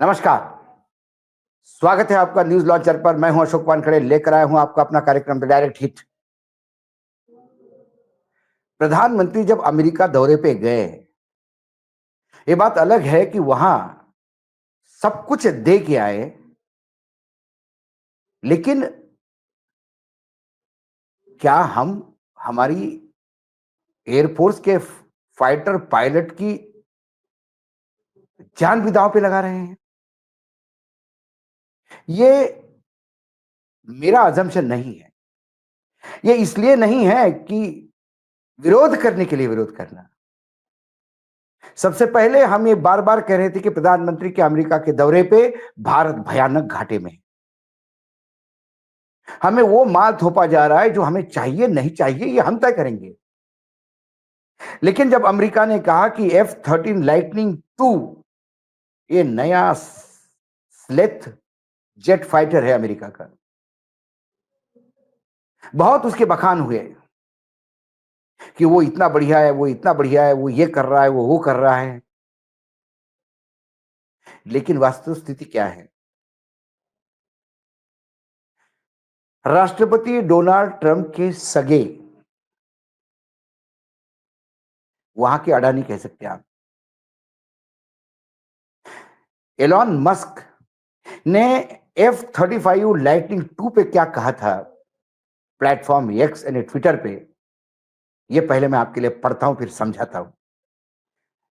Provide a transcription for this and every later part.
नमस्कार। स्वागत है आपका न्यूज लॉन्चर पर। मैं हूं अशोक वानखड़े, लेकर आया हूं आपका अपना कार्यक्रम द डायरेक्ट हिट। प्रधानमंत्री जब अमेरिका दौरे पे गए, ये बात अलग है कि वहां सब कुछ दे के आए, लेकिन क्या हम हमारी एयरफोर्स के फाइटर पायलट की जान भी दांव पे लगा रहे हैं? ये मेरा अजम्पशन नहीं है। ये इसलिए नहीं है कि विरोध करने के लिए विरोध करना। सबसे पहले हम ये बार बार कह रहे थे कि प्रधानमंत्री के अमेरिका के दौरे पे भारत भयानक घाटे में है। हमें वो माल थोपा जा रहा है जो हमें चाहिए नहीं चाहिए ये हम तय करेंगे। लेकिन जब अमेरिका ने कहा कि F-13 लाइटनिंग 2 ये नया स्लेथ जेट फाइटर है अमेरिका का, बहुत उसके बखान हुए कि वो इतना बढ़िया है, वो इतना बढ़िया है, वो ये कर रहा है, वो कर रहा है। लेकिन वास्तव स्थिति क्या है? राष्ट्रपति डोनाल्ड ट्रंप के सगे, वहां के अडानी कह सकते हैं आप, एलॉन मस्क ने F-35 लाइटनिंग 2 पे क्या कहा था प्लेटफॉर्म एक्स यानी ट्विटर पे, ये पहले मैं आपके लिए पढ़ता हूं फिर समझाता हूं।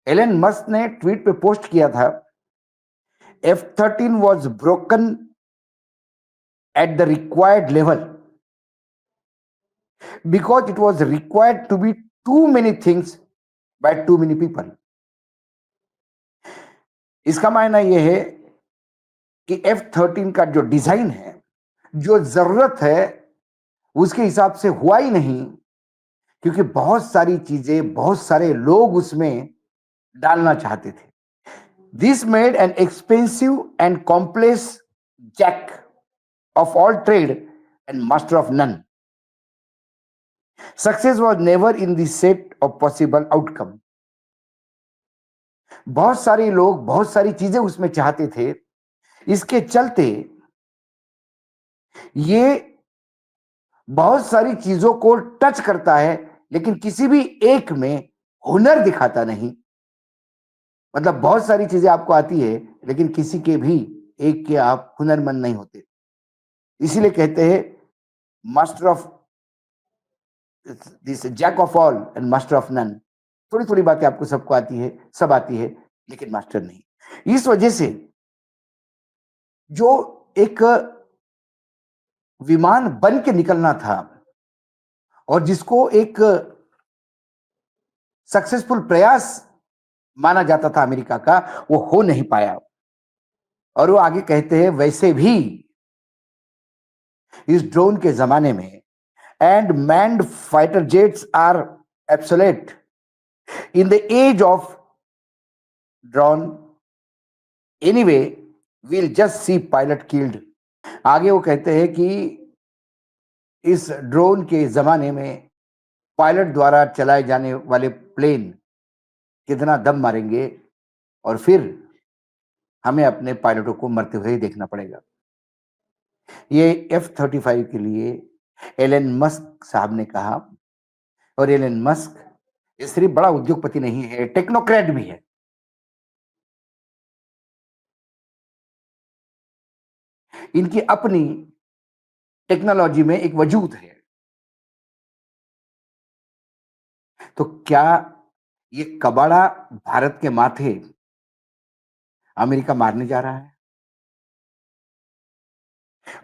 एलन मस्क ने ट्वीट पे पोस्ट किया था, F-13 was broken at the required level because it was required to be too many things by too many people। इसका मायना यह है कि F-13 का जो डिजाइन है, जो जरूरत है, उसके हिसाब से हुआ ही नहीं, क्योंकि बहुत सारी चीजें, बहुत सारे लोग उसमें डालना चाहते थे। This made an expensive and complex jack of all trade and master of none। Success was never in the set of possible outcome। बहुत सारे लोग बहुत सारी चीजें उसमें चाहते थे, इसके चलते ये बहुत सारी चीजों को टच करता है, लेकिन किसी भी एक में हुनर दिखाता नहीं। मतलब बहुत सारी चीजें आपको आती है, लेकिन किसी के भी एक के आप हुनरमंद नहीं होते। इसीलिए कहते हैं master of this jack of all and master of none. थोड़ी थोड़ी बातें आपको सबको आती है, सब आती है, लेकिन मास्टर नहीं। इस वजह से जो एक विमान बन के निकलना था और जिसको एक सक्सेसफुल प्रयास माना जाता था अमेरिका का, वो हो नहीं पाया। और वो आगे कहते हैं, वैसे भी इस ड्रोन के जमाने में and manned fighter jets are obsolete in the age of drone anyway will just see pilot killed. आगे वो कहते हैं कि इस ड्रोन के जमाने में पायलट द्वारा चलाए जाने वाले प्लेन कितना दम मारेंगे और फिर हमें अपने पायलटों को मरते हुए ही देखना पड़ेगा। ये F-35 के लिए एलन मस्क साहब ने कहा। और एलन मस्क ये सिर्फ बड़ा उद्योगपति नहीं है, टेक्नोक्रेट भी है। इनकी अपनी टेक्नोलॉजी में एक वजूद है। तो क्या ये कबाड़ा भारत के माथे अमेरिका मारने जा रहा है?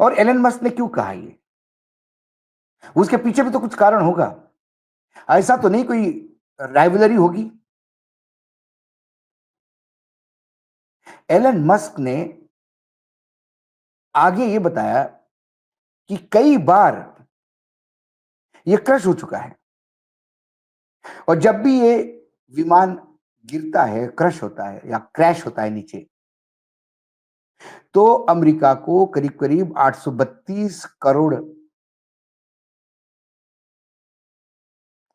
और एलन मस्क ने क्यों कहा ये? उसके पीछे भी तो कुछ कारण होगा। ऐसा तो नहीं कोई राइवलरी होगी। एलन मस्क ने आगे ये बताया कि कई बार ये क्रश हो चुका है, और जब भी ये विमान गिरता है, क्रश होता है या क्रैश होता है नीचे, तो अमेरिका को करीब करीब 832 करोड़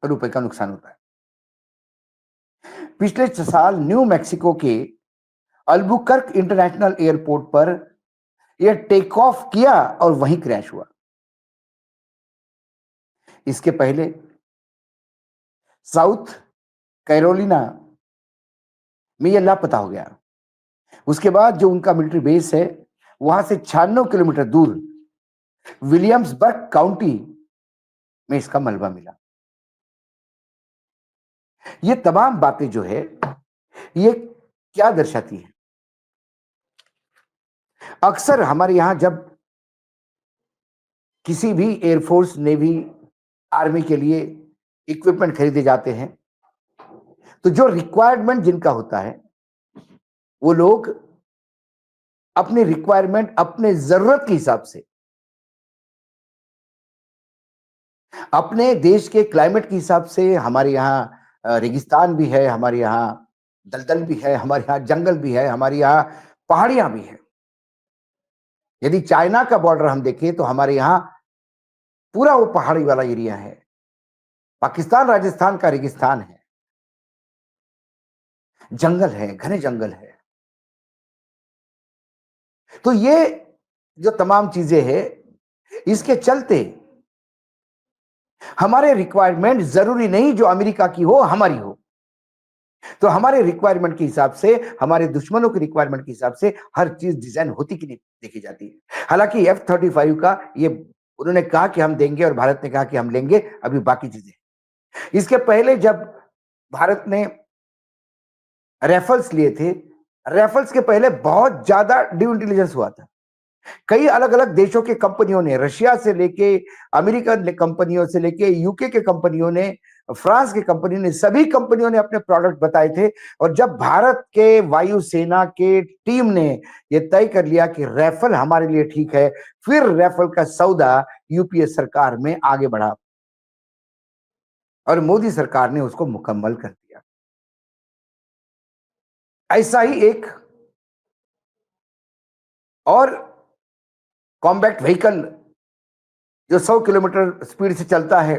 रुपए का नुकसान होता है। पिछले साल न्यू मैक्सिको के अल्बुकर्क इंटरनेशनल एयरपोर्ट पर यह टेक ऑफ किया और वहीं क्रैश हुआ। इसके पहले साउथ कैरोलिना में यह लापता हो गया। उसके बाद जो उनका मिलिट्री बेस है, वहां से 96 किलोमीटर दूर विलियम्सबर्ग काउंटी में इसका मलबा मिला। ये तमाम बातें जो है, ये क्या दर्शाती है? अक्सर हमारे यहां जब किसी भी एयरफोर्स, नेवी, आर्मी के लिए इक्विपमेंट खरीदे जाते हैं, तो जो रिक्वायरमेंट जिनका होता है, वो लोग अपनी रिक्वायरमेंट अपने जरूरत के हिसाब से, अपने देश के क्लाइमेट के हिसाब से, हमारे यहाँ रेगिस्तान भी है, हमारे यहाँ दलदल भी है, हमारे यहाँ जंगल भी है, हमारे यहाँ पहाड़ियां भी है। यदि चाइना का बॉर्डर हम देखें तो हमारे यहाँ पूरा वो पहाड़ी वाला एरिया है। पाकिस्तान राजस्थान का रेगिस्तान है, जंगल है, घने जंगल है। तो ये जो तमाम चीजें हैं, इसके चलते हमारे रिक्वायरमेंट जरूरी नहीं जो अमेरिका की हो, हमारी हो। तो हमारे रिक्वायरमेंट के हिसाब से, हमारे दुश्मनों के रिक्वायरमेंट के हिसाब से हर चीज डिजाइन होती कि नहीं देखी जाती है। हालांकि F-35 का ये उन्होंने कहा कि हम देंगे और भारत ने कहा कि हम लेंगे, अभी बाकी चीजें। इसके पहले जब भारत ने राइफल्स लिए थे, राइफल्स के पहले बहुत ज्यादा ड्यू इंटेलिजेंस हुआ था। कई अलग अलग देशों के कंपनियों ने, रशिया से लेके अमेरिकन कंपनियों से लेके यूके के कंपनियों ने, फ्रांस की कंपनी ने, सभी कंपनियों ने अपने प्रोडक्ट बताए थे। और जब भारत के वायुसेना के टीम ने यह तय कर लिया कि राइफल हमारे लिए ठीक है, फिर राइफल का सौदा यूपीए सरकार में आगे बढ़ा और मोदी सरकार ने उसको मुकम्मल कर दिया। ऐसा ही एक और कॉम्बैक्ट व्हीकल जो 100 किलोमीटर स्पीड से चलता है,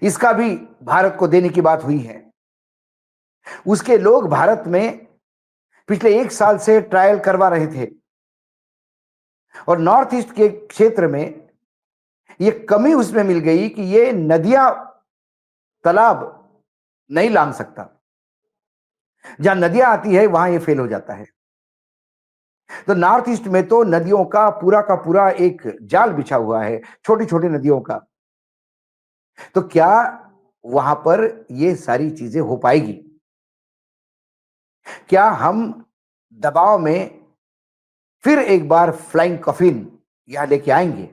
इसका भी भारत को देने की बात हुई है। उसके लोग भारत में पिछले 1 साल से ट्रायल करवा रहे थे और नॉर्थ ईस्ट के क्षेत्र में ये कमी उसमें मिल गई कि ये नदियां, तालाब नहीं लांग सकता। जहां नदियां आती है वहां ये फेल हो जाता है। तो नॉर्थ ईस्ट में तो नदियों का पूरा एक जाल बिछा हुआ है, छोटी छोटी नदियों का। तो क्या वहां पर ये सारी चीजें हो पाएगी? क्या हम दबाव में फिर एक बार फ्लाइंग कॉफिन यहां लेके आएंगे?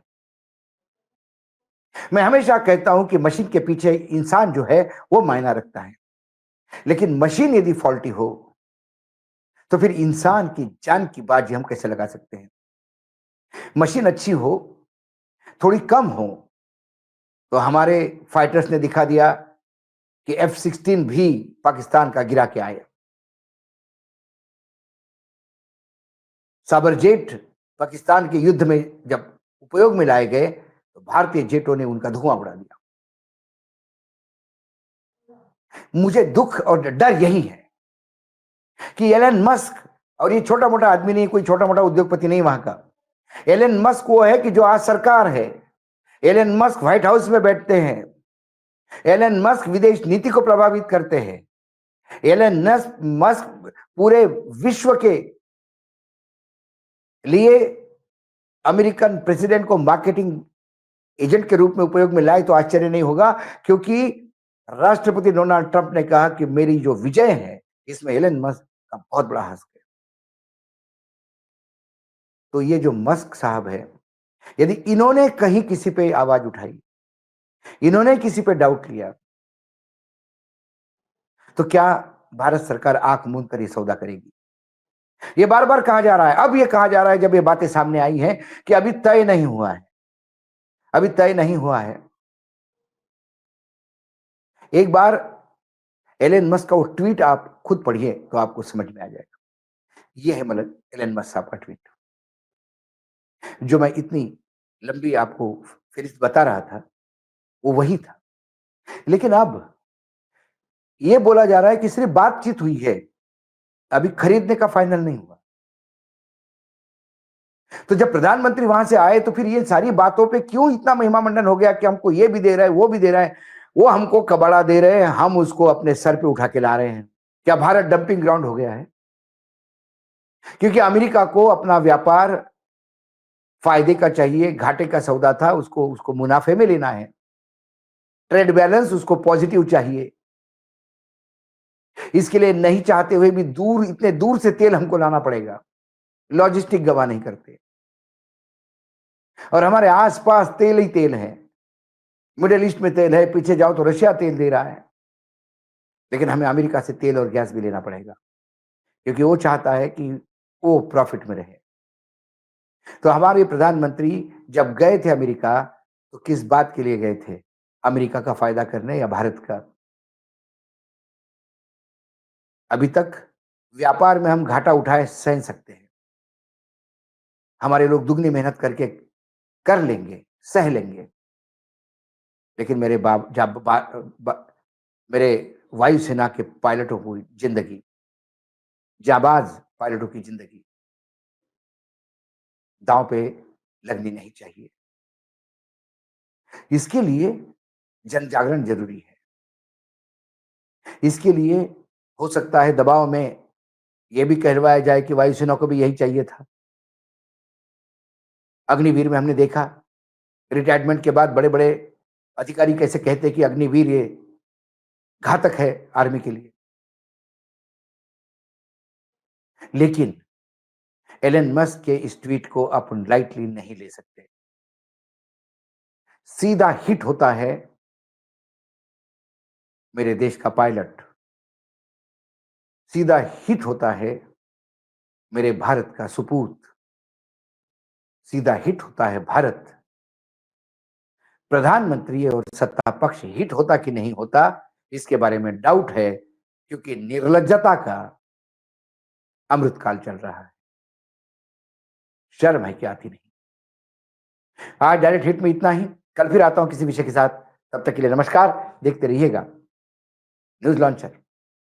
मैं हमेशा कहता हूं कि मशीन के पीछे इंसान जो है वो मायना रखता है, लेकिन मशीन यदि फॉल्टी हो तो फिर इंसान की जान की बाजी हम कैसे लगा सकते हैं? मशीन अच्छी हो, थोड़ी कम हो, तो हमारे फाइटर्स ने दिखा दिया कि F-16 भी पाकिस्तान का गिरा के आए। साबर जेट पाकिस्तान के युद्ध में जब उपयोग में लाए गए तो भारतीय जेटों ने उनका धुआं उड़ा दिया। मुझे दुख और डर यही है कि एलन मस्क, और ये छोटा मोटा आदमी नहीं, कोई छोटा मोटा उद्योगपति नहीं वहां का। एलन मस्क वो है कि जो आज सरकार है। एलन मस्क व्हाइट हाउस में बैठते हैं। एलन मस्क विदेश नीति को प्रभावित करते हैं। एलन मस्क पूरे विश्व के लिए अमेरिकन प्रेसिडेंट को मार्केटिंग एजेंट के रूप में उपयोग में लाए तो आश्चर्य नहीं होगा, क्योंकि राष्ट्रपति डोनाल्ड ट्रंप ने कहा कि मेरी जो विजय है इसमें एलन मस्क का बहुत बड़ा हस्त है। तो ये जो मस्क साहब है, यदि इन्होंने कहीं किसी पे आवाज उठाई, इन्होंने किसी पे डाउट लिया, तो क्या भारत सरकार आंख मूंद कर ये सौदा करेगी? ये बार बार कहा जा रहा है, अब ये कहा जा रहा है जब ये बातें सामने आई हैं कि अभी तय नहीं हुआ है, अभी तय नहीं हुआ है। एक बार एलन मस्क का वो ट्वीट आप खुद पढ़िए तो आपको समझ में आ जाएगा। ये है मतलब एलन मस्क साहब का ट्वीट, जो मैं इतनी लंबी आपको फिर बता रहा था, वो वही था। लेकिन अब ये बोला जा रहा है कि सिर्फ बातचीत हुई है, अभी खरीदने का फाइनल नहीं हुआ। तो जब प्रधानमंत्री वहां से आए तो फिर ये सारी बातों पे क्यों इतना महिमा मंडन हो गया कि हमको ये भी दे रहा है, वो भी दे रहा है। वो हमको कबाड़ा दे रहे हैं, हम उसको अपने सर पे उठा के ला रहे हैं। क्या भारत डंपिंग ग्राउंड हो गया है? क्योंकि अमेरिका को अपना व्यापार फायदे का चाहिए, घाटे का सौदा था, उसको उसको मुनाफे में लेना है। ट्रेड बैलेंस उसको पॉजिटिव चाहिए। इसके लिए नहीं चाहते हुए भी इतने दूर से तेल हमको लाना पड़ेगा। लॉजिस्टिक गवाह नहीं करते। और हमारे आसपास तेल ही तेल है। मिडिल ईस्ट में तेल है, पीछे जाओ तो रशिया तेल दे रहा है। लेकिन हमें अमेरिका से तेल और गैस भी लेना पड़ेगा, क्योंकि वो चाहता है कि वो प्रॉफिट में रहे। तो हमारे प्रधानमंत्री जब गए थे अमेरिका, तो किस बात के लिए गए थे? अमेरिका का फायदा करने या भारत का? अभी तक व्यापार में हम घाटा उठाए सह सकते हैं। हमारे लोग दुगनी मेहनत करके कर लेंगे, सह लेंगे। लेकिन मेरे वायुसेना के पायलटों की जिंदगी, जाबाज पायलटों की जिंदगी दांव पे लगनी नहीं चाहिए। इसके लिए जन जागरण जरूरी है। इसके लिए हो सकता है दबाव में यह भी कहलवाया जाए कि वायुसेना को भी यही चाहिए था। अग्निवीर में हमने देखा, रिटायरमेंट के बाद बड़े बड़े अधिकारी कैसे कहते हैं कि अग्निवीर ये घातक है आर्मी के लिए। लेकिन एलन मस्क के इस ट्वीट को आप लाइटली नहीं ले सकते। सीधा हिट होता है मेरे देश का पायलट, सीधा हिट होता है मेरे भारत का सुपूत, सीधा हिट होता है भारत। प्रधानमंत्री और सत्ता पक्ष हिट होता कि नहीं होता, इसके बारे में डाउट है, क्योंकि निर्लज्जता का अमृतकाल चल रहा है। शर्म है कि आती नहीं। आज डायरेक्ट हिट में इतना ही। कल फिर आता हूं किसी विषय के साथ। तब तक के लिए नमस्कार। देखते रहिएगा न्यूज लॉन्चर।